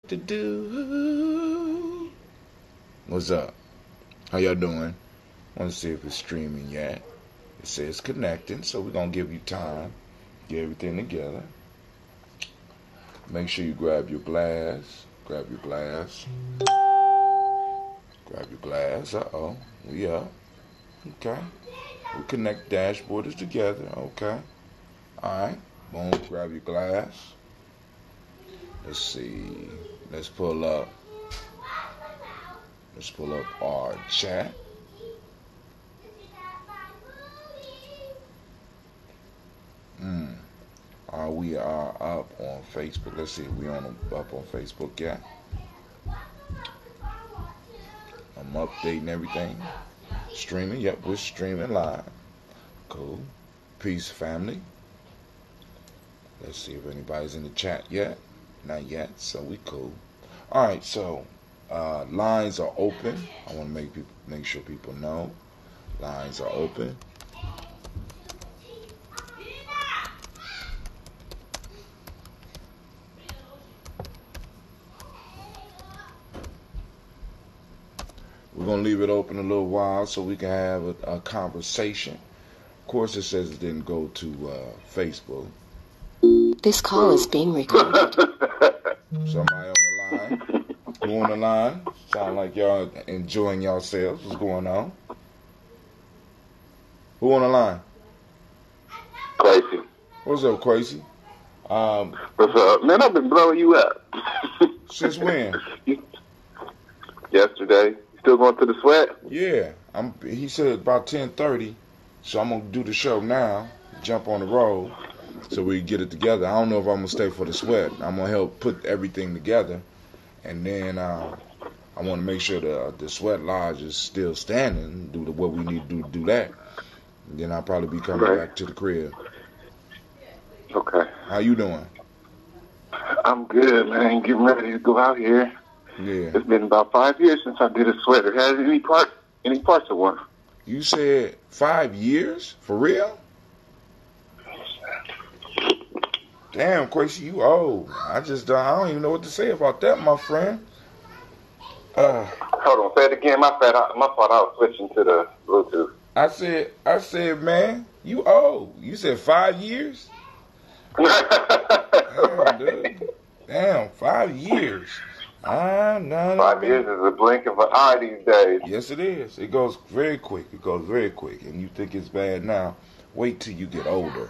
To do. What's up? How y'all doing? Want to see if it's streaming yet. It says connecting, so we're going to give you time. Get everything together. Make sure you grab your glass. Grab your glass. Grab your glass. Uh-oh. We up. Okay. We connect dashboards together. Okay. Alright. Boom. Grab your glass. Let's see. Let's pull up our chat. We are up on Facebook. Let's see if we up on Facebook yet. I'm updating everything. Streaming. Yep, we're streaming live. Cool. Peace, family. Let's see if anybody's in the chat yet. Not yet, so we cool. All right, so lines are open. I want to make sure people know lines are open. We're gonna leave it open a little while so we can have a conversation. Of course, it says it didn't go to Facebook. This call is being recorded. Somebody on the line. Who on the line? Sound like y'all enjoying yourselves. What's going on? Who on the line? Quasi. What's up, Quasi? What's up? Man, I've been blowing you up. Since when? Yesterday. Still going to the sweat? Yeah. He said about 10:30, so I'm going to do the show now, jump on the road, so we get it together. I don't know if I'm going to stay for the sweat. I'm going to help put everything together, and then I want to make sure the sweat lodge is still standing, do what we need to do that. And then I'll probably be coming back to the crib. Okay. How you doing? I'm good, man. Getting ready to go out here. Yeah. It's been about 5 years since I did a sweater. Has any parts of one? You said 5 years? For real? Damn, Quasi, you old. I don't even know what to say about that, my friend. Hold on, say it again. My fault. I was switching to the Bluetooth. I said, man, you old. You said 5 years? Damn, dude. Damn, 5 years. No. 5 years is a blink of an eye these days. Yes, it is. It goes very quick. And you think it's bad now. Wait till you get older.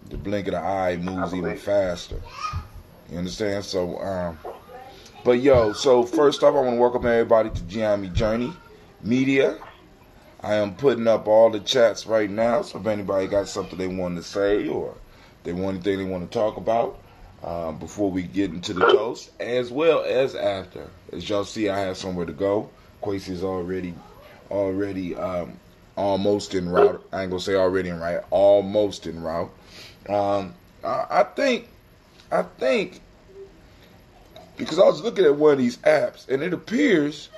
The blink of the eye moves even faster. You understand? So, so first off, I want to welcome everybody to Imani Journey Media. I am putting up all the chats right now, so if anybody got something they want to say or they want anything they want to talk about before we get into the toast, as well as after. As y'all see, I have somewhere to go. Quasi is already almost en route. I ain't gonna say already en route, almost en route. I think because I was looking at one of these apps and it appears,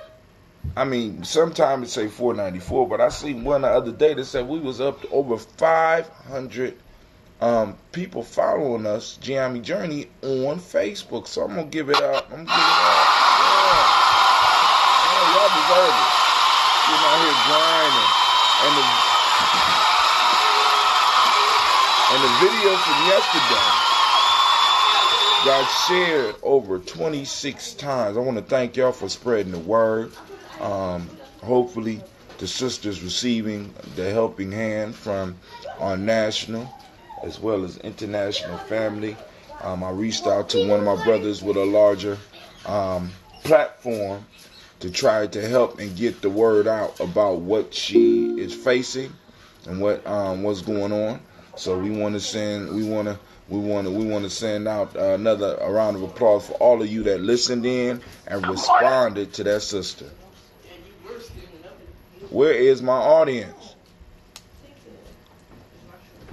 I mean, sometimes it say 494, but I seen one the other day that said we was up to over 500 people following us, Imani Journey, on Facebook. So I'm gonna give it up. Yeah. Y'all deserve it. Getting out here grinding. And the video from yesterday got shared over 26 times. I want to thank y'all for spreading the word. Hopefully the sisters receiving the helping hand from our national as well as international family. I reached out to one of my brothers with a larger platform to try to help and get the word out about what she is facing and what's going on. So we want to send out another round of applause for all of you that listened in and responded to that sister. Where is my audience?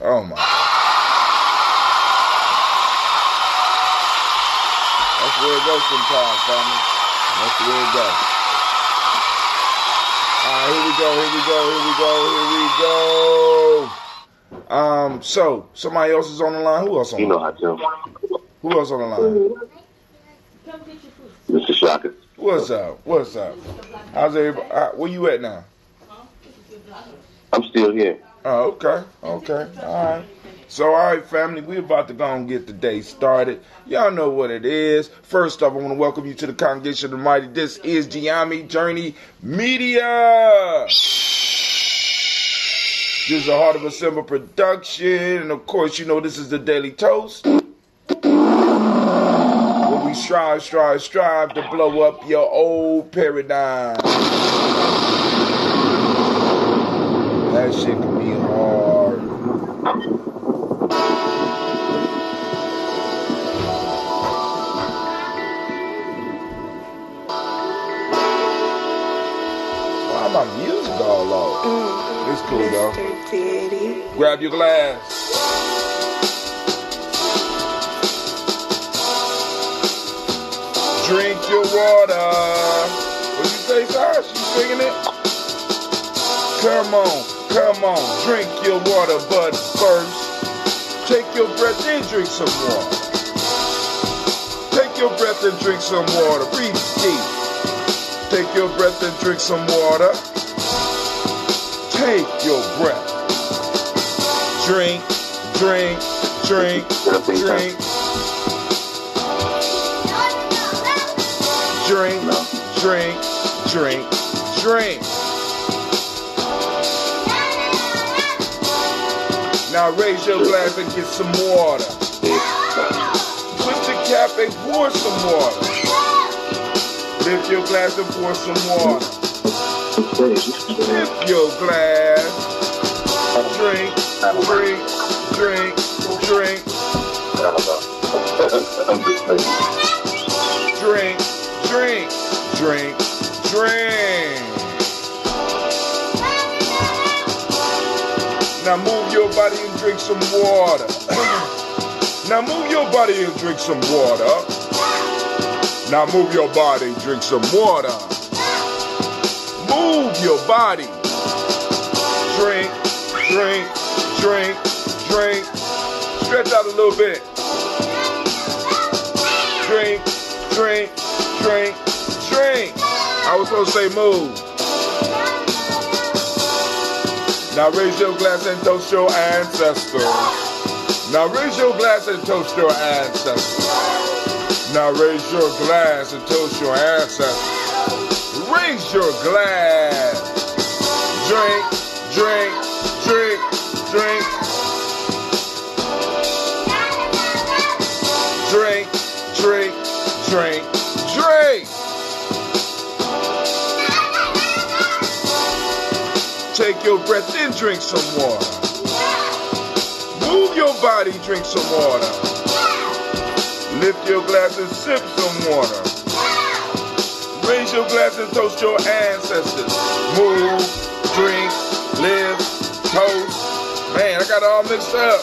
Oh my. That's where it goes sometimes, family. That's where it goes. Alright, here we go. So somebody else is on the line. Who else on the line? You know I do. Who else on the line? Mr. Shocker. What's up? What's up? How's everybody? Where you at now? I'm still here. Oh, okay. Okay. All right. So, all right, family, we're about to go and get the day started. Y'all know what it is. First off, I want to welcome you to the Congregation of the Mighty. This is Giami Journey Media. This is a Heart of a Simple production. And, of course, you know this is the Daily Toast. Where we strive to blow up your old paradigm. That shit can be hard. Why my music all off? It's cool though. Grab your glass. Drink your water. What you say, Sash? You singing it? Come on, drink your water, but first, take your breath and drink some water. Take your breath and drink some water. Breathe deep. Take your breath and drink some water. Take your breath. Drink. Drink. Now raise your glass and get some water. Twist the cap and pour some water. Lift your glass and pour some water. Lift your glass. Drink. Now move your body and drink some water. Now move your body and drink some water. Now move your body and drink some water. Move your body. Drink. Stretch out a little bit. Drink. I was supposed to say move. Now raise your glass and toast your ancestor. Now raise your glass and toast your ancestor. Now raise your glass and toast your ancestor. Raise your glass. Drink. Take your breath in, drink some water. Move your body, drink some water. Lift your glass and sip some water. Raise your glass and toast your ancestors. Move, drink, live, toast. Man, I got it all mixed up.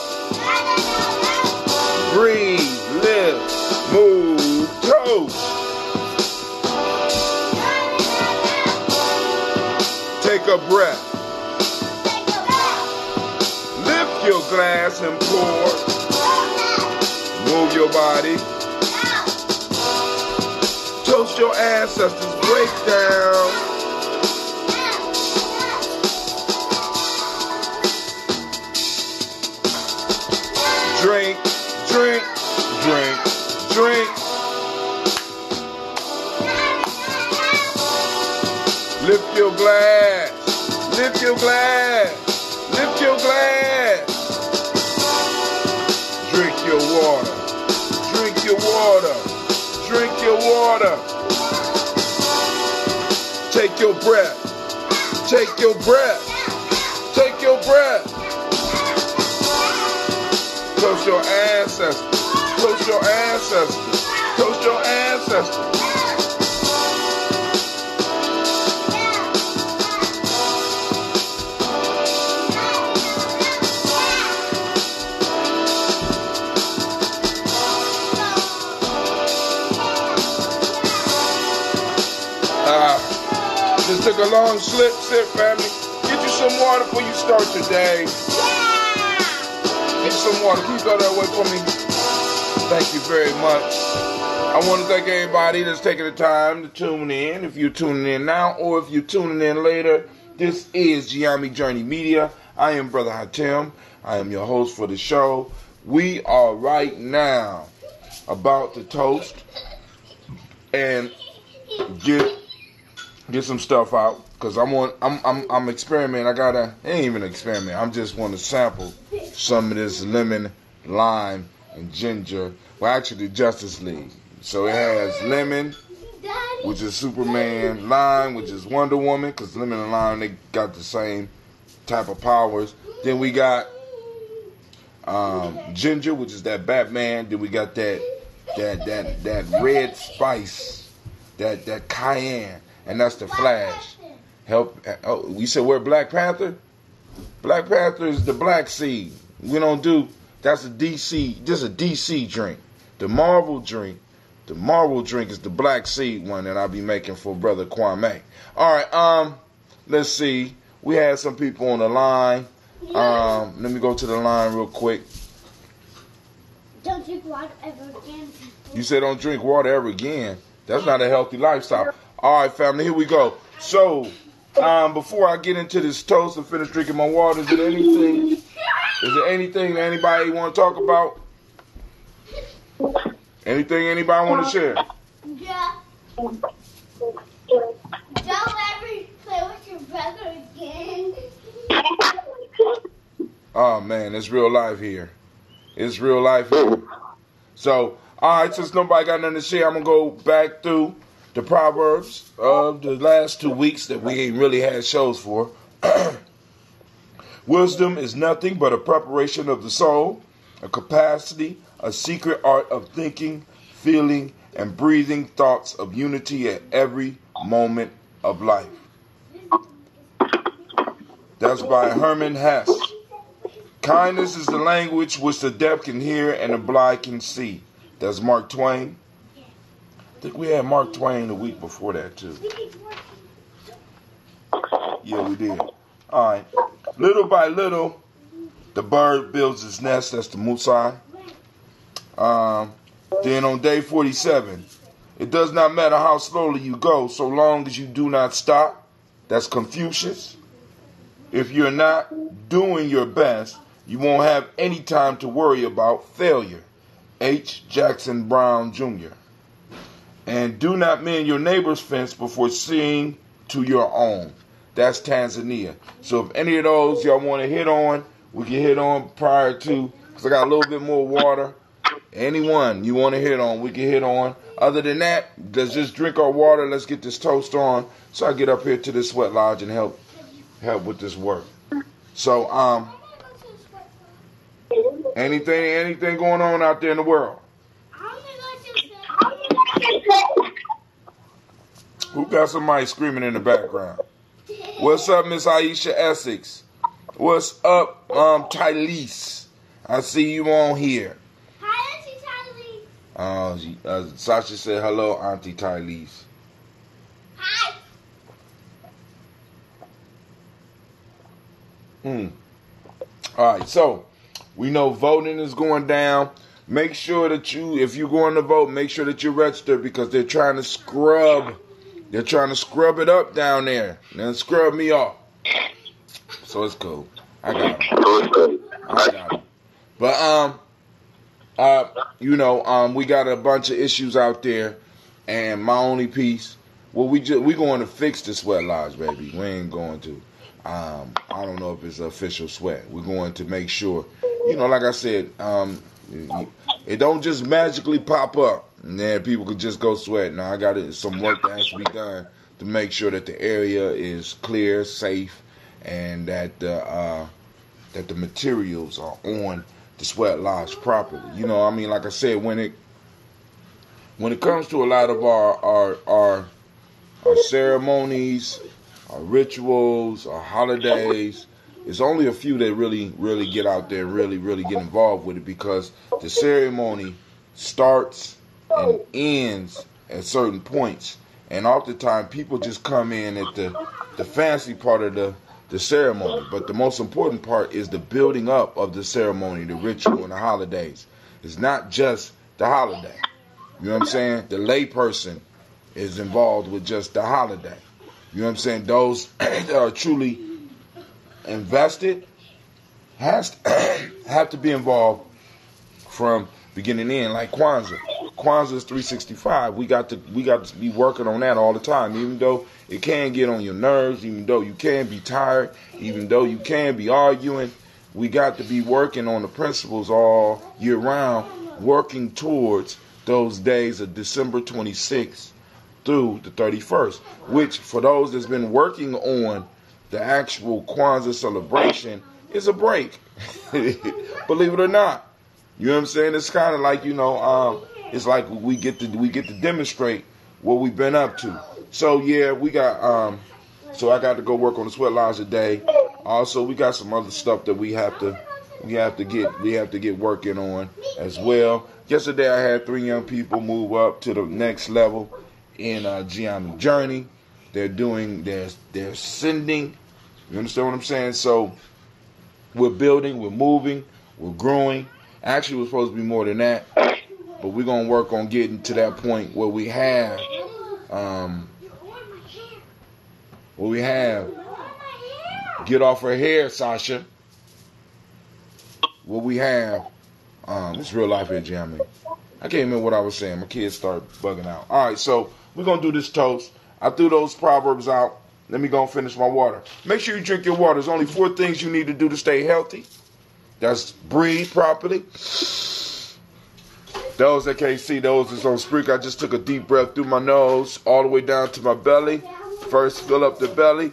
Breathe, live, move, toast. Take a breath. Your glass and pour. Move your body. Toast your ancestors. Break down. Drink. Lift your glass. Lift your glass. Drink your water. Take your breath. Toast your ancestors. Just took a long sip, family. Get you some water before you start your day. Get you some water. Can you go that way for me? Thank you very much. I want to thank everybody that's taking the time to tune in. If you're tuning in now or if you're tuning in later, this is Giami Journey Media. I am Brother Hatem. I am your host for the show. We are right now about to toast and get some stuff out because I'm experimenting. It ain't even an experiment. I'm just want to sample some of this lemon, lime, and ginger. Well, actually, Justice League. So it has lemon, which is Superman, lime, which is Wonder Woman, because lemon and lime, they got the same type of powers. Then we got ginger, which is that Batman. Then we got that red spice, that cayenne, and that's the Flash. We said we're Black Panther. Black Panther is the black seed. We don't do. That's a DC. This is a DC drink. The Marvel drink is the black seed one that I'll be making for Brother Kwame. All right, let's see. We had some people on the line. Let me go to the line real quick. Don't drink water ever again. You said don't drink water ever again. That's not a healthy lifestyle. All right, family, here we go. So, before I get into this toast and finish drinking my water, is there anything that anybody want to talk about? Anything anybody want to share? Yeah. Don't ever play with your brother again. Oh, man, it's real life here. It's real life here. So, all right, since nobody got nothing to share, I'm going to go back through the Proverbs of the last 2 weeks that we ain't really had shows for. Wisdom is nothing but a preparation of the soul, a capacity, a secret art of thinking, feeling, and breathing thoughts of unity at every moment of life. That's by Herman Hesse. Kindness is the language which the deaf can hear and the blind can see. That's Mark Twain. I think we had Mark Twain the week before that too. Yeah, we did. All right. Little by little, the bird builds its nest. That's the Musai. Then on day 47, it does not matter how slowly you go, so long as you do not stop. That's Confucius. If you're not doing your best, you won't have any time to worry about failure. H. Jackson Brown Jr. And do not mend your neighbor's fence before seeing to your own. That's Tanzania. So if any of those y'all want to hit on, we can hit on prior to, because I got a little bit more water. Anyone you want to hit on, we can hit on. Other than that, let's just drink our water. Let's get this toast on. So I get up here to the sweat lodge and help with this work. So, anything going on out there in the world? Who got somebody screaming in the background? What's up, Miss Aisha Essex? What's up, Tylese? I see you on here. Hi, Auntie Tylese. Sasha said hello, Auntie Tylese. Hi. All right, so we know voting is going down. Make sure that if you're going to vote, make sure that you register because they're trying to scrub. They're trying to scrub it up down there. Then scrub me off. So it's cool. I got it. But we got a bunch of issues out there, and my only piece. Well, we going to fix the sweat lodge, baby. We ain't going to. I don't know if it's an official sweat. We're going to make sure. Like I said, it don't just magically pop up. And then people could just go sweat. Now I got some work that has to be done to make sure that the area is clear, safe, and that the materials are on the sweat lodge properly. Like I said, when it comes to a lot of our ceremonies, our rituals, our holidays, it's only a few that really get out there and really get involved with it because the ceremony starts and ends at certain points. And oftentimes people just come in at the fancy part of the ceremony. But the most important part is the building up of the ceremony, the ritual, and the holidays. It's not just the holiday. You know what I'm saying? The lay person is involved with just the holiday. You know what I'm saying? Those that are truly invested have to be involved from beginning to end, like Kwanzaa. Kwanzaa is 365. We got to be working on that all the time, even though it can get on your nerves, even though you can be tired, even though you can be arguing. We got to be working on the principles all year round, working towards those days of December 26th through the 31st, which for those that's been working on the actual Kwanzaa celebration is a break. Believe it or not. You know what I'm saying? It's kind of like, it's like we get to demonstrate what we've been up to. So yeah, we got so I got to go work on the sweat lodge today. Also, we got some other stuff that we have to get working on as well. Yesterday I had 3 young people move up to the next level in Gianni Journey. They're sending. You understand what I'm saying? So we're building, we're moving, we're growing. Actually, we're supposed to be more than that, but we're gonna work on getting to that point where we have, get off her hair, Sasha. What we have, it's real life here, Jamie. I can't remember what I was saying. My kids start bugging out. All right, so we're gonna do this toast. I threw those proverbs out. Let me go and finish my water. Make sure you drink your water. There's only 4 things you need to do to stay healthy. That's breathe properly. Those that can't see, those is on Spreak. I just took a deep breath through my nose all the way down to my belly. First, fill up the belly.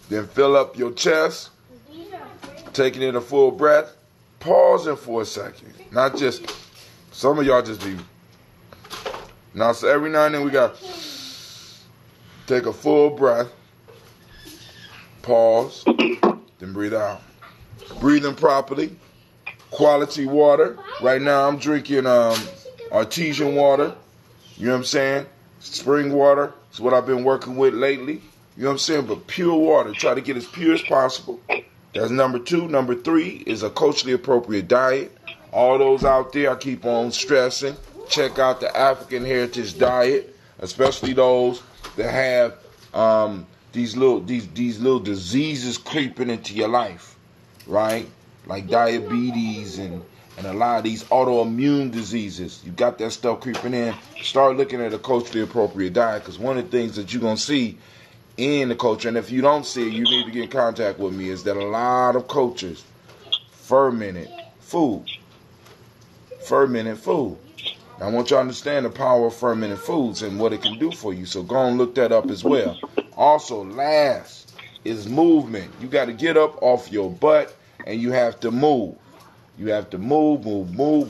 Then fill up your chest. Taking in a full breath. Pausing for a second. Not just, some of y'all just be. Now, so every now and then we got take a full breath. Pause. Then breathe out. Breathing properly. Quality water. Right now I'm drinking artesian water. You know what I'm saying? Spring water is what I've been working with lately. You know what I'm saying? But pure water. Try to get as pure as possible. That's number 2. Number 3 is a culturally appropriate diet. All those out there, I keep on stressing. Check out the African heritage diet, especially those that have these little diseases creeping into your life, right? Like diabetes and a lot of these autoimmune diseases. You got that stuff creeping in. Start looking at a culturally appropriate diet, because one of the things that you're going to see in the culture, and if you don't see it, you need to get in contact with me, is that a lot of cultures fermented food. Fermented food. Now, I want you to understand the power of fermented foods and what it can do for you. So go and look that up as well. Also, last is movement. You got to get up off your butt and you have to move. You have to move. You know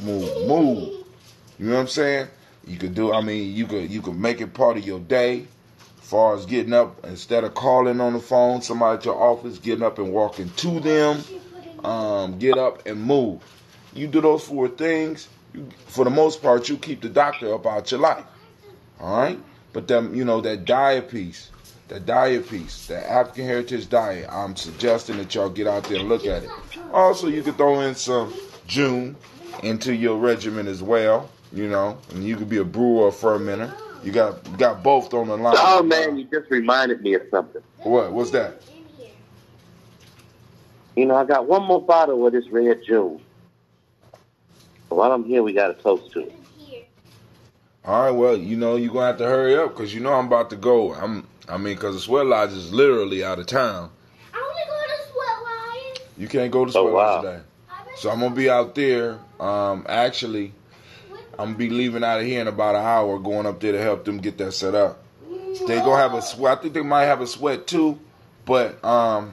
what I'm saying? You could do, you could make it part of your day. As far as getting up, instead of calling on the phone, somebody at your office, getting up and walking to them. Get up and move. You do those 4 things, for the most part, you keep the doctor up out your life. All right? But then, that diet piece, that African heritage diet, I'm suggesting that y'all get out there and look at it. Also, you could throw in some June into your regimen as well, and you could be a brewer or a fermenter. You got both on the line. Oh, man, you just reminded me of something. What? What's that? I got one more bottle of this red June. While I'm here, we got to toast to it. All right, well, you're going to have to hurry up, because I'm about to go. Because the Sweat Lodge is literally out of town. I want to go to Sweat Lodge. You can't go to Sweat Lodge today. So I'm going to be out there. Actually, I'm going to be leaving out of here in about an hour, going up there to help them get that set up. They going to have a sweat. I think they might have a sweat too, but I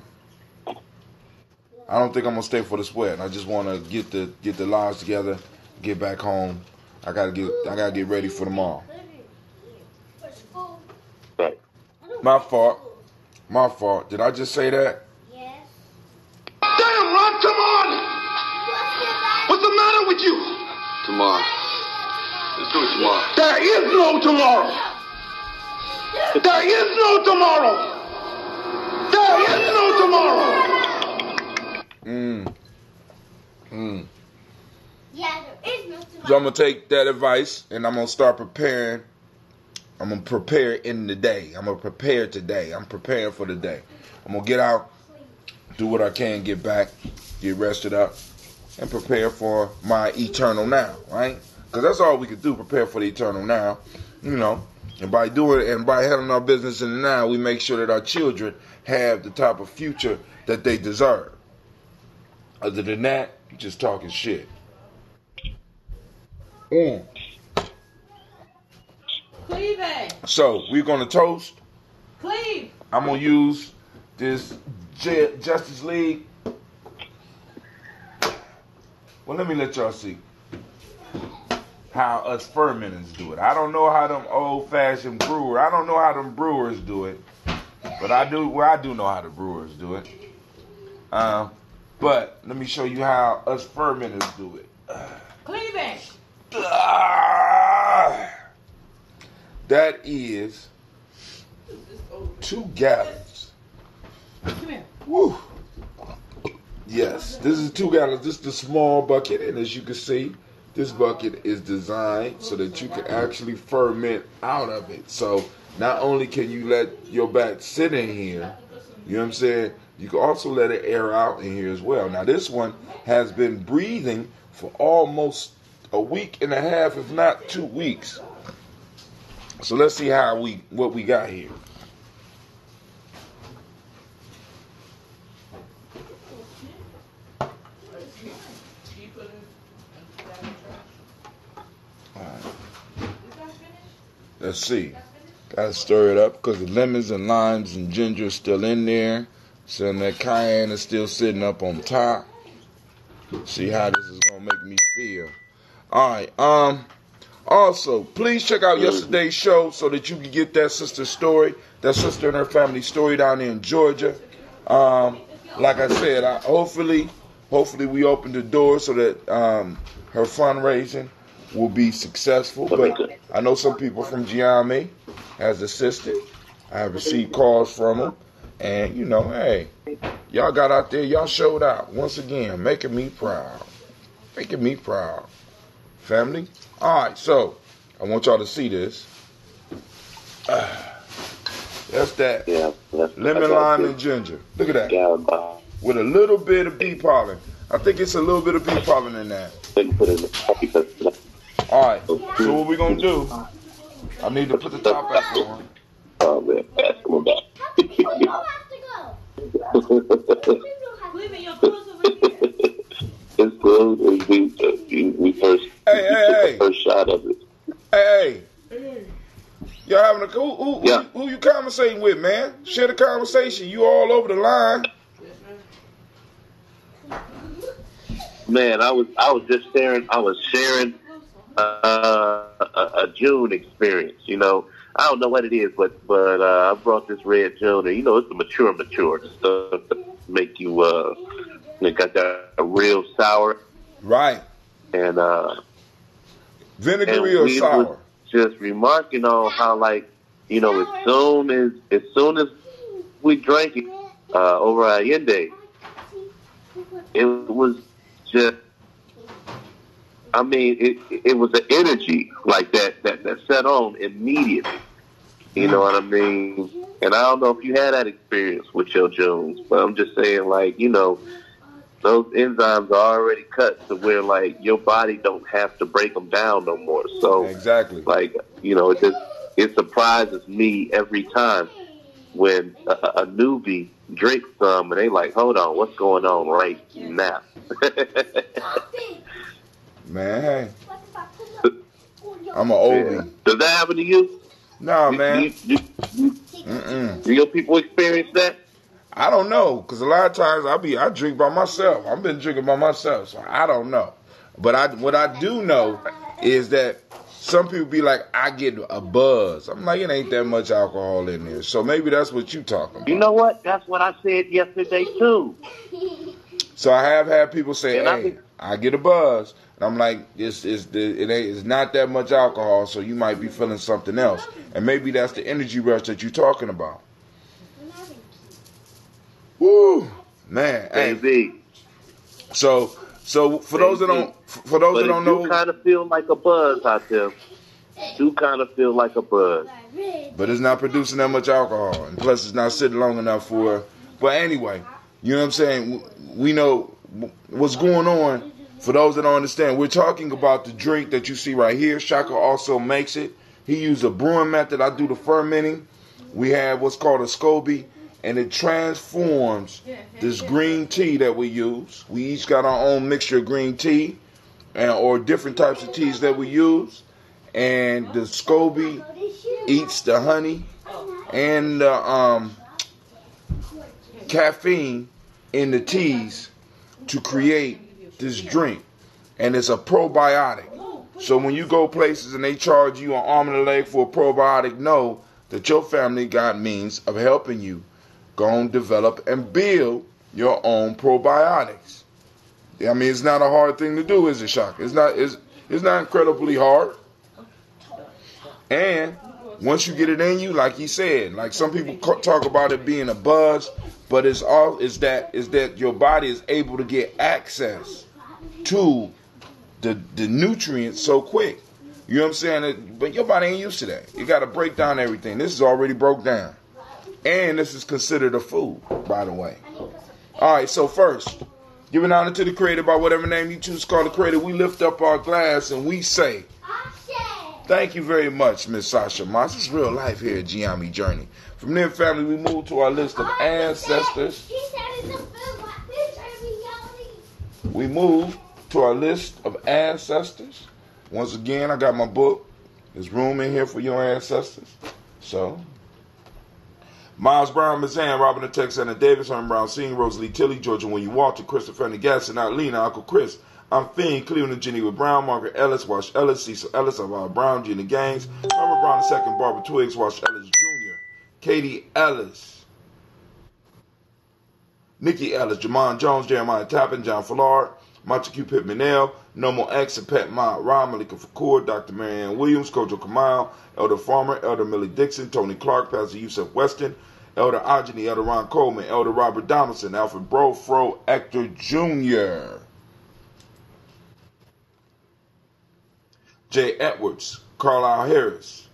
don't think I'm going to stay for the sweat. I just want to get the lodge together, get back home. I gotta get ready for tomorrow. Right. My fault. Did I just say that? Yes. Damn, Ron, come on! What's the matter with you? Tomorrow. Let's do it tomorrow. There is no tomorrow. There is no tomorrow. There is no tomorrow. Yeah, there is no tomorrow. So I'm going to take that advice and I'm going to start preparing. I'm going to prepare in the day. I'm going to prepare today. I'm preparing for the day. I'm going to get out, do what I can, get back, get rested up, and prepare for my eternal now, right? Because that's all we can do, prepare for the eternal now, you know. And by doing it and by handling our business in the now, we make sure that our children have the type of future that they deserve. Other than that, you're just talking shit. Cleavage. So, we're going to toast. Cleave. I'm going to use this Justice League. Well, let me let y'all see how us fermenters do it. I don't know how them old-fashioned brewers, I don't know how them brewers do it. But I do know how the brewers do it. But let me show you how us fermenters do it. Cleavage. That is 2 gallons. Come here. Woo. Yes, this is 2 gallons. This is the small bucket, and as you can see, this bucket is designed so that you can actually ferment out of it. So not only can you let your batch sit in here, you know what I'm saying, you can also let it air out in here as well. Now this one has been breathing for almost a week and a half, if not 2 weeks. So let's see what we got here. Let's see. Gotta stir it up because the lemons and limes and ginger are still in there. So that cayenne is still sitting up on top. See how this is gonna make me feel. Alright, also, please check out yesterday's show so that you can get that sister's story, that sister and her family story down there in Georgia. Like I said, hopefully we open the door so that her fundraising will be successful. But I know some people from Giami has assisted. I have received calls from them. And, you know, hey, y'all got out there, y'all showed out. Once again, making me proud. Making me proud. Family? All right, so I want y'all to see this. That's that. Yeah, lemon, lime, and ginger. Look at that. Yeah, with a little bit of bee pollen. I think it's a little bit of bee pollen in that. All right, so what we going to do, I need to put the top back on. Oh, man, that's coming back. You don't have to go. Cleavage, your clothes over here. It's good. We first, Hey. first shot of it. Hey. Y'all having who you conversating with, man? Share the conversation. You all over the line. Man, I was just sharing. I was sharing a June experience. You know, I don't know what it is, but I brought this red June, and you know, it's a mature stuff to make you it got that a real sour, Right. and Vinegary or we sour? was just remarking on how, like, you know, as soon as we drank it over Allende, it was just, I mean, it was an energy like that set on immediately. You know what I mean? And I don't know if you had that experience with your Jones, but I'm just saying, like, you know, those enzymes are already cut to where, like, your body don't have to break them down no more. So, Exactly. like, you know, it surprises me every time when a newbie drinks some and they like, hold on, what's going on right now? Man, hey. I'm an oldie. Yeah. Does that happen to you? No, man. Do your people experience that? I don't know, because a lot of times I drink by myself. I've been drinking by myself, so I don't know. But what I do know is that some people be like, I get a buzz. I'm like, it ain't that much alcohol in there. So maybe that's what you talking about. You know what? That's what I said yesterday, too. So I have had people say, And hey, I get a buzz. And I'm like, it's not that much alcohol, so you might be feeling something else. And maybe that's the energy rush that you're talking about. Woo! Man. Hey. So So for those that don't know, you kind of feel like a buzz out there. Do kind of feel like a buzz. But it's not producing that much alcohol, and plus it's not sitting long enough for. But anyway, you know what I'm saying? We know what's going on. For those that don't understand, we're talking about the drink that you see right here. Shaka also makes it. He used a brewing method. I do the fermenting. We have what's called a SCOBY, and it transforms this green tea that we use. We each got our own mixture of green tea or different types of teas that we use. And the SCOBY eats the honey and the caffeine in the teas to create this drink. And it's a probiotic. So when you go places and they charge you an arm and a leg for a probiotic, know that your family got means of helping you go and develop and build your own probiotics. I mean, it's not a hard thing to do, is it, Shaka? It's not incredibly hard. And once you get it in you, like he said, like some people talk about it being a buzz, but is that your body is able to get access to the nutrients so quick. You know what I'm saying? But your body ain't used to that. You got to break down everything. This is already broke down. And this is considered a food, by the way. All right, so first, giving honor to the Creator by whatever name you choose to call the Creator, we lift up our glass and we say, thank you very much, Miss Sasha Moss. This is real life here at Giami Journey. From there, family, we move to our list of ancestors. We move to our list of ancestors. Once again, I got my book. There's room in here for your ancestors. So, Miles Brown, Miss Ann, Robin the Texana Davis, Herman Brown Sr., Rosalie Tilley, Georgia William Walter, Christopher Fanny Gasson, Lena, Uncle Chris, I'm Fiend, Cleveland Geneva Brown, Margaret Ellis, Wash Ellis, Cecil Ellis, Alvaro Brown, Gina Gaines, Herman Brown II, Barbara Twiggs, Wash Ellis Jr., Katie Ellis, Nikki Ellis, Jamon Jones, Jeremiah Tappan, John Fallard, Macha Q. Pitt Manel, Nomo X, and Pet Ma, Ron, Malika Fakur, Dr. Marianne Williams, Kojo Kamal, Elder Farmer, Elder Millie Dixon, Tony Clark, Pastor Yusuf Weston, Elder Ajani, Elder Ron Coleman, Elder Robert Donaldson, Alfred Brofro, Hector Jr., Jay Edwards, Carlisle Harris,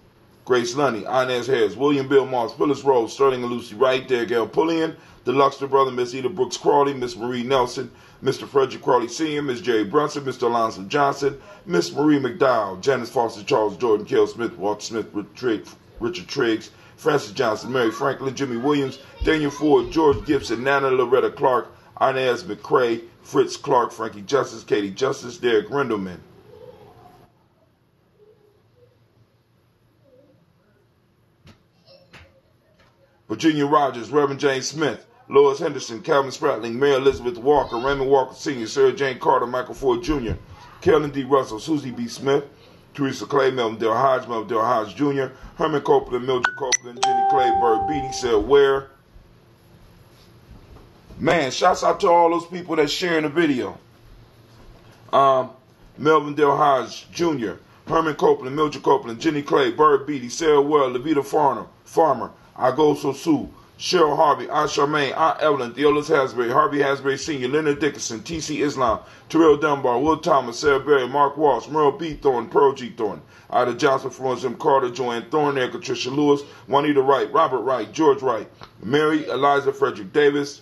Grace Lunny, Inez Harris, William Bill Moss, Phyllis Rose, Sterling and Lucy Wright, Derek L. Pullian, the Luxter brother, Miss Eda Brooks Crawley, Miss Marie Nelson, Mr. Frederick Crawley Sr., Miss Jerry Brunson, Mr. Alonzo Johnson, Miss Marie McDowell, Janice Foster, Charles Jordan, Kell Smith, Walter Smith, Richard Triggs, Francis Johnson, Mary Franklin, Jimmy Williams, Daniel Ford, George Gibson, Nana Loretta Clark, Inez McCrae, Fritz Clark, Frankie Justice, Katie Justice, Derek Rendelman. Virginia Rogers, Reverend James Smith, Lois Henderson, Calvin Spratling, Mary Elizabeth Walker, Raymond Walker Sr., Sarah Jane Carter, Michael Ford Jr., Kellen D. Russell, Susie B. Smith, Teresa Clay, Melvin Dale Hodge Jr., Herman Copeland, Mildred Copeland, Jenny Clay, Bird Beatty, Sarah Ware. Man, shouts out to all those people that's sharing the video. Melvin Dale Hodge Jr., Herman Copeland, Mildred Copeland, Jenny Clay, Bird Beatty, Sarah Ware, Levita Farmer, Agoso Sue, Cheryl Harvey, Aunt Charmaine, Aunt Evelyn, Theolis Hasbury, Harvey Hasbury Sr., Leonard Dickinson, T.C. Islam, Terrell Dunbar, Will Thomas, Sarah Berry, Mark Walsh, Merle B. Thornton, Pearl G. Thornton, Ida Johnson, Florence M. Carter, Joanne Thorne, Erica Tricia Lewis, Juanita Wright, Robert Wright, George Wright, Mary Eliza Frederick Davis,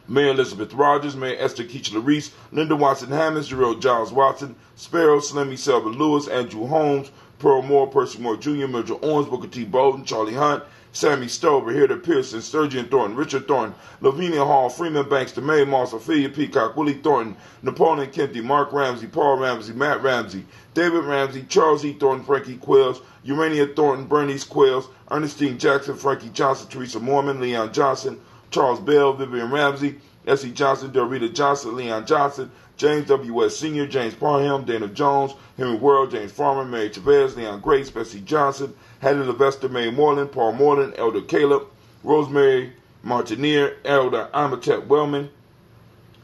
Mary Elizabeth Rogers, Mary Esther Keachler Reese, Linda Watson Hammonds, Jarrell Giles Watson, Sparrow, Slimmy Selva Lewis, Andrew Holmes, Pearl Moore, Percy Moore Jr., Mildred Owens, Booker T. Bolden, Charlie Hunt, Sammy Stover, Hilda Pearson, Sturgeon Thornton, Richard Thornton, Lavinia Hall, Freeman Banks, Mary Moss, Ophelia Peacock, Willie Thornton, Napoleon Kennedy, Mark Ramsey, Paul Ramsey, Matt Ramsey, David Ramsey, Charles E. Thornton, Frankie Quills, Urania Thornton, Bernice Quills, Ernestine Jackson, Frankie Johnson, Teresa Mormon, Leon Johnson, Charles Bell, Vivian Ramsey, S.E. Johnson, Dorita Johnson, Leon Johnson, James W.S. Sr., James Parham, Dana Jones, Henry World, James Farmer, Mary Chavez, Leon Grace, Bessie Johnson, Hattie Levester, Mary Moreland, Paul Moreland, Elder Caleb, Rosemary Martinier, Elder Amatep Wellman,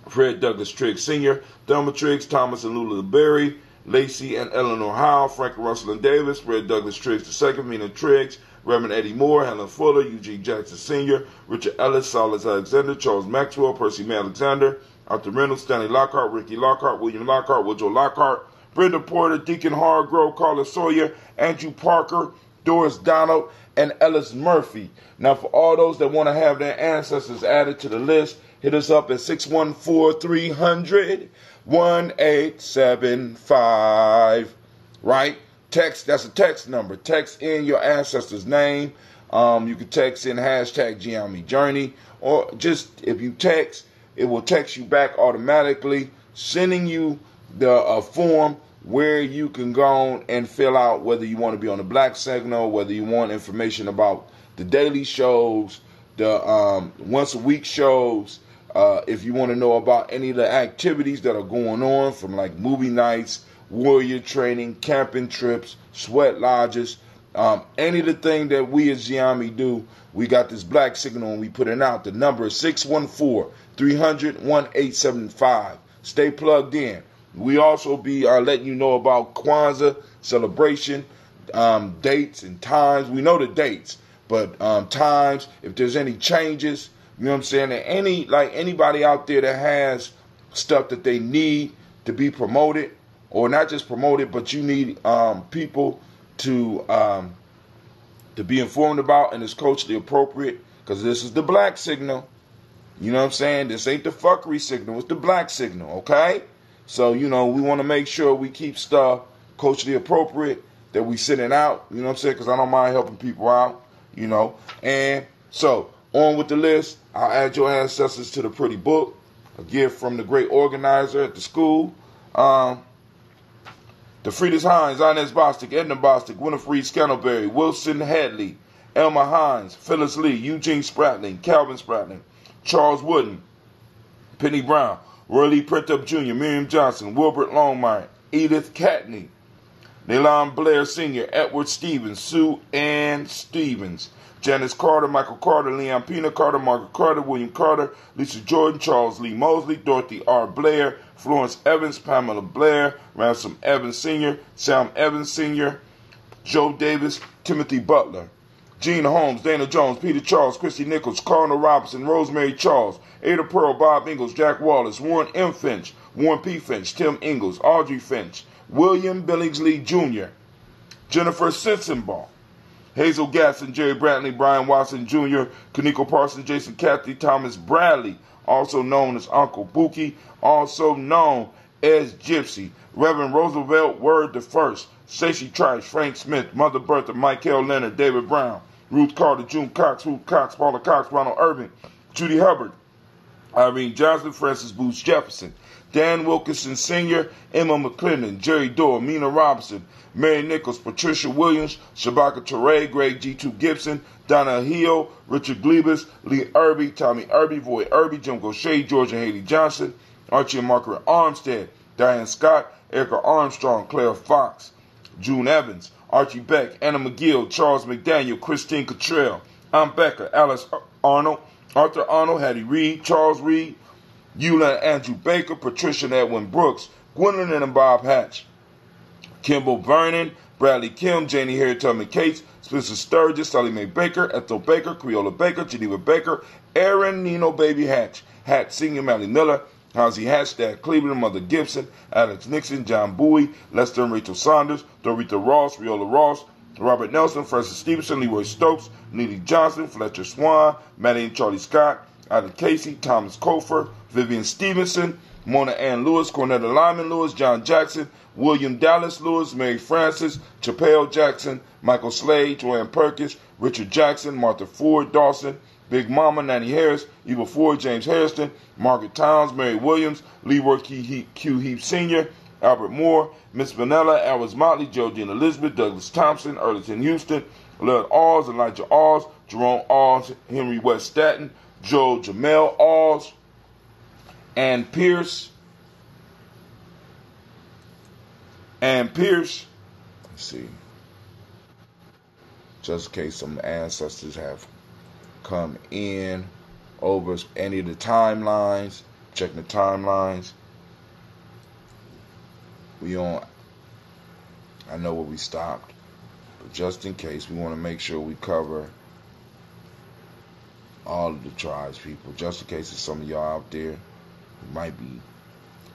Fred Douglas Triggs Sr., Thelma Triggs, Thomas and Lula Berry, Lacey and Eleanor Howe, Frank Russell and Davis, Fred Douglas Triggs II, Mina Triggs, Reverend Eddie Moore, Helen Fuller, Eugene Jackson Sr., Richard Ellis, Silas Alexander, Charles Maxwell, Percy May Alexander, Arthur Reynolds, Stanley Lockhart, Ricky Lockhart, William Lockhart, Woodrow Lockhart, Brenda Porter, Deacon Hargrove, Carla Sawyer, Andrew Parker, Doris Donald, and Ellis Murphy. Now, for all those that want to have their ancestors added to the list, hit us up at 614-300-1875. Right? Text, that's a text number. Text in your ancestor's name. You can text in hashtag Geometry Journey, or just if you text, it will text you back automatically, sending you the form where you can go on and fill out whether you want to be on the Black Signal, whether you want information about the daily shows, the once a week shows, if you want to know about any of the activities that are going on, from like movie nights, warrior training, camping trips, sweat lodges, any of the thing that we as Giami do, we got this Black Signal and we put it out. The number is 614-300-1875. Stay plugged in. We also be letting you know about Kwanzaa celebration, dates and times. We know the dates, but times, if there's any changes, you know what I'm saying? And anybody out there that has stuff that they need to be promoted, or not just promoted, but you need people to be informed about, and it's culturally appropriate, because this is the Black Signal. You know what I'm saying? This ain't the fuckery signal. It's the Black Signal, okay? So, we want to make sure we keep stuff culturally appropriate, that we sending out, you know what I'm saying? Because I don't mind helping people out, And so, on with the list. I'll add your ancestors to the pretty book, a gift from the great organizer at the school. The Friedrich Hines, Inez Bostic, Edna Bostic, Winifred Scantleberry, Wilson Hadley, Elma Hines, Phyllis Lee, Eugene Spratling, Calvin Spratling, Charles Wooden, Penny Brown, Roy Lee Printup Jr., Miriam Johnson, Wilbert Longmire, Edith Catney, Nelon Blair Sr., Edward Stevens, Sue Ann Stevens, Janice Carter, Michael Carter, Leon Pena Carter, Margaret Carter, William Carter, Lisa Jordan, Charles Lee Mosley, Dorothy R. Blair, Florence Evans, Pamela Blair, Ransom Evans Sr., Sam Evans Sr., Joe Davis, Timothy Butler, Gene Holmes, Dana Jones, Peter Charles, Christy Nichols, Cardinal Robinson, Rosemary Charles, Ada Pearl, Bob Ingalls, Jack Wallace, Warren M. Finch, Warren P. Finch, Tim Ingalls, Audrey Finch, William Billingsley Jr., Jennifer Sensenbaugh, Hazel Gatson, Jerry Brantley, Brian Watson Jr., Kaneko Parsons, Jason Cathy, Thomas Bradley, also known as Uncle Buki, also known as Gypsy, Reverend Roosevelt Word the First, Stacey Trice, Frank Smith, Mother Bertha, Michael Leonard, David Brown, Ruth Carter, June Cox, Ruth Cox, Paula Cox, Ronald Irving, Judy Hubbard, Irene Johnson, Francis Booth Jefferson, Dan Wilkinson Sr., Emma McClendon, Jerry Dorr, Mina Robinson, Mary Nichols, Patricia Williams, Shabaka Teray, Greg G2 Gibson, Donna Hill, Richard Glebus, Lee Irby, Tommy Irby, Voy Irby, Jim Gaucher, George and Haley Johnson, Archie and Margaret Armstead, Diane Scott, Erica Armstrong, Claire Fox, June Evans, Archie Beck, Anna McGill, Charles McDaniel, Christine Cottrell, Ann Becker, Alice Arnold, Arthur Arnold, Hattie Reed, Charles Reed, Eula and Andrew Baker, Patricia and Edwin Brooks, Gwendolyn and Bob Hatch, Kimball Vernon, Bradley Kim, Janie Harry Tubman Cates, Spencer Sturgis, Sally Mae Baker, Ethel Baker, Creola Baker, Geneva Baker, Aaron Nino Baby Hatch, Hatch Sr., Mally Miller, Halsey Hatch, Dad Cleveland, Mother Gibson, Alex Nixon, John Bowie, Lester and Rachel Saunders, Dorita Ross, Riola Ross, Robert Nelson, Francis Stevenson, Leroy Stokes, Neely Johnson, Fletcher Swan, Maddie and Charlie Scott, Ida Casey, Thomas Kofer, Vivian Stevenson, Mona Ann Lewis, Cornetta Lyman Lewis, John Jackson, William Dallas Lewis, Mary Francis, Chappelle Jackson, Michael Slade, Joanne Perkins, Richard Jackson, Martha Ford, Dawson, Big Mama, Nanny Harris, Eva Ford, James Harrison, Margaret Towns, Mary Williams, Leroy Q. Heap Sr., Albert Moore, Miss Vanilla, Alice Motley, Geraldine Elizabeth, Douglas Thompson, Erlington Houston, Lud Alls, Elijah Alls, Jerome Alls, Henry West Staten, Joe Jamel Alls, Ann Pierce, let's see, just in case some ancestors have come in over any of the timelines, checking the timelines. I know where we stopped, but just in case, we want to make sure we cover all of the tribes, people, just in case there's some of y'all out there You might be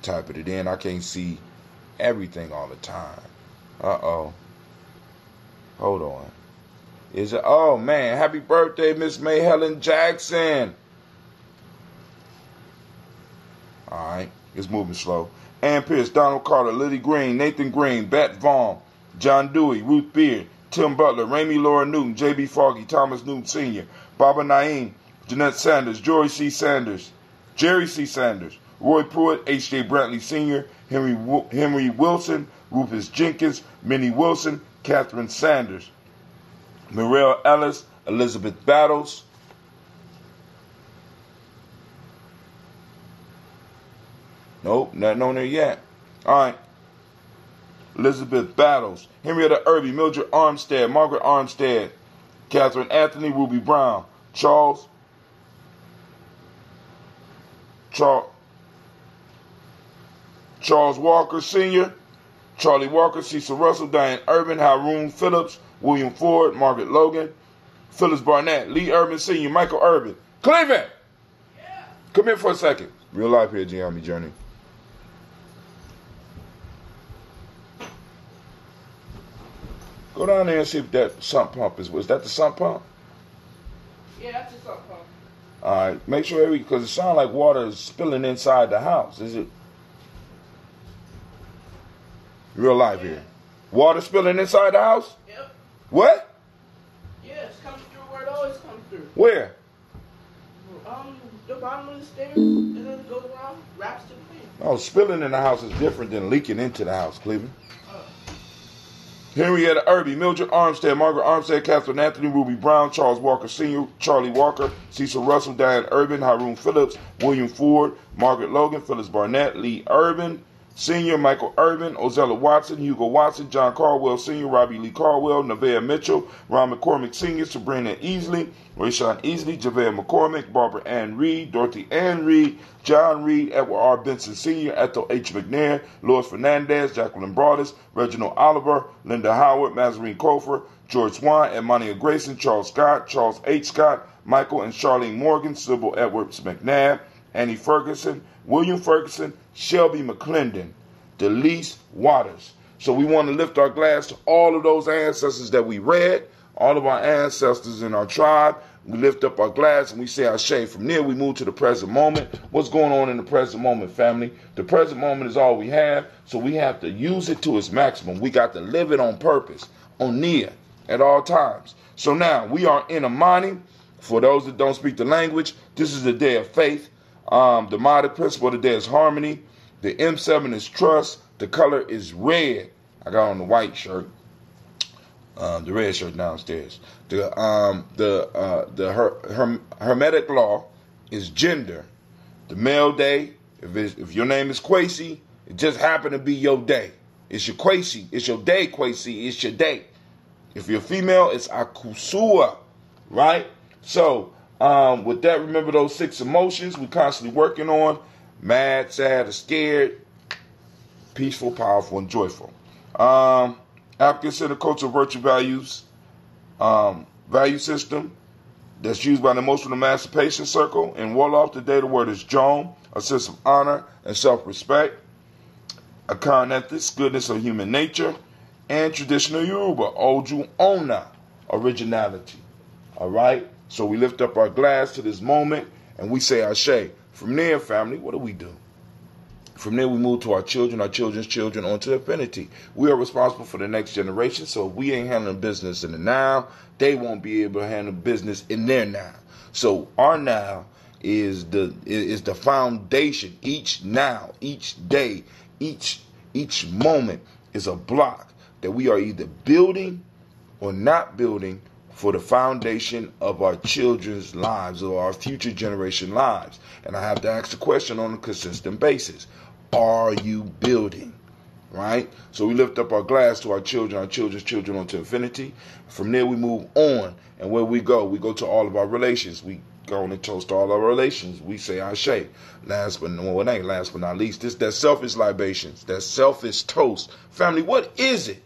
typing it in. I can't see everything all the time. Uh-oh. Hold on. Is it? Oh, man. Happy birthday, Miss May Helen Jackson. All right. It's moving slow. Ann Pierce, Donald Carter, Liddy Green, Nathan Green, Bet Vaughn, John Dewey, Ruth Beard, Tim Butler, Ramey Laura Newton, J.B. Foggy, Thomas Newton Sr., Baba Naeem, Jeanette Sanders, Jerry C. Sanders, Roy Pruitt, H.J. Brantley Sr., Henry Wilson, Rufus Jenkins, Minnie Wilson, Catherine Sanders, Mirelle Ellis, Elizabeth Battles, nope, not on there yet. All right. Elizabeth Battles, Henrietta Irby, Mildred Armstead, Margaret Armstead, Catherine Anthony, Ruby Brown, Charles Walker Sr., Charlie Walker, Cecil Russell, Diane Urban, Haroon Phillips, William Ford, Margaret Logan, Phyllis Barnett, Lee Urban Sr., Michael Urban. Cleveland! Yeah. Come here for a second. Real life here, Giambi Journey. Go down there and see if that sump pump is that the sump pump? Yeah, that's the sump pump. All right. Make sure because it sounds like water is spilling inside the house. Is it? Real life here. Water spilling inside the house? Yep. What? Yeah, it's coming through where it always comes through. Where? The bottom of the stairs, and then it goes around, wraps to the thing. Oh, spilling in the house is different than leaking into the house, Cleveland. Henrietta Irby, Mildred Armstead, Margaret Armstead, Catherine Anthony, Ruby Brown, Charles Walker Sr., Charlie Walker, Cecil Russell, Diane Urban, Haroon Phillips, William Ford, Margaret Logan, Phyllis Barnett, Lee Urban Sr., Michael Urban, Ozella Watson, Hugo Watson, John Caldwell Sr., Robbie Lee Caldwell, Nevaeh Mitchell, Ron McCormick Sr., Sabrina Easley, Rayshawn Easley, Javea McCormick, Barbara Ann Reed, Dorothy Ann Reed, John Reed, Edward R. Benson Sr., Ethel H. McNair, Louis Fernandez, Jacqueline Broadus, Reginald Oliver, Linda Howard, Mazarine Cofer, George Swan, Emania Grayson, Charles Scott, Charles H. Scott, Michael and Charlene Morgan, Sybil Edwards McNabb, Annie Ferguson, William Ferguson, Shelby McClendon, Delise Waters. So we want to lift our glass to all of those ancestors that we read, all of our ancestors in our tribe. We lift up our glass and we say our shame. From there, we move to the present moment. What's going on in the present moment, family? The present moment is all we have, so we have to use it to its maximum. We got to live it on purpose, on Nia, at all times. So now, we are in Imani. For those that don't speak the language, this is the day of faith. The Modic principle of the day is harmony. The M7 is trust. The color is red. I got on the white shirt. The red shirt downstairs. The Hermetic law is gender. The male day, if your name is Kwesi, it just happened to be your day. It's your Kwesi. It's your day, Kwesi. It's your day. If you're female, it's Akusua, right? So, with that, remember those 6 emotions we're constantly working on: mad, sad, or scared, peaceful, powerful, and joyful. African Center Cultural Virtue Values value system that's used by the Emotional Emancipation Circle. In Wolof, today the word is Jom, a sense of honor and self-respect, Akan ethics, goodness of human nature, and traditional Yoruba, Oju Ona, originality. All right? So we lift up our glass to this moment and we say Ashe. From there, family, what do? From there, we move to our children's children, onto infinity. We are responsible for the next generation, so if we ain't handling business in the now, they won't be able to handle business in their now. So our now is the foundation. Each now, each day, each moment is a block that we are either building or not building for the foundation of our children's lives or our future generation lives. And I have to ask the question on a consistent basis. Are you building? Right? So we lift up our glass to our children's children onto infinity. From there we move on. And where we go to all of our relations. We go on and toast all our relations. We say Ashe. Last but not least, this that selfish libations, that selfish toast. Family, what is it?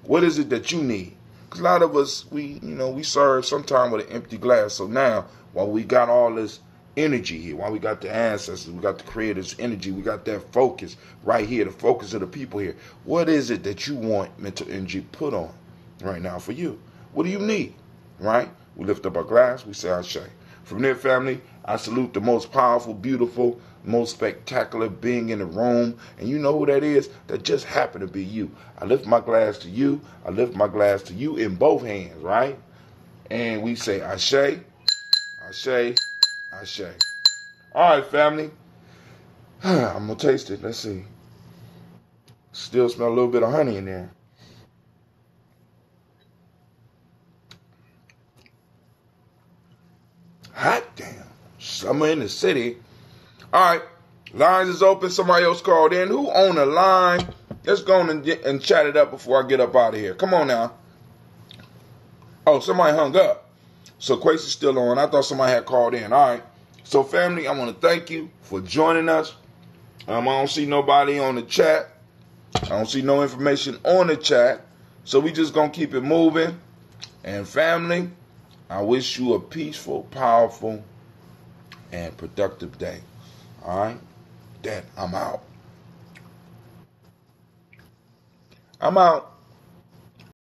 What is it that you need? Because a lot of us, we serve sometime with an empty glass. So now, while we got all this energy here. Why we got the ancestors, we got the creator's energy, we got that focus right here, the focus of the people here. What is it that you want mental energy put on right now for you? What do you need? Right? We lift up our glass, we say Ashe. From there, family, I salute the most powerful, beautiful, most spectacular being in the room. And you know who that is? That just happened to be you. I lift my glass to you. I lift my glass to you in both hands, right? And we say Ashe, Ashe, Ashe. All right, family. I'm going to taste it. Let's see. Still smell a little bit of honey in there. Hot damn. Summer in the city. All right. Lines is open. Somebody else called in. Who on the line? Let's go on and chat it up before I get up out of here. Come on now. Oh, somebody hung up. So Quasy's still on. I thought somebody had called in. All right. So, family, I want to thank you for joining us. I don't see nobody on the chat. I don't see no information on the chat. So we just going to keep it moving. And, family, I wish you a peaceful, powerful, and productive day. All right? Then I'm out. I'm out.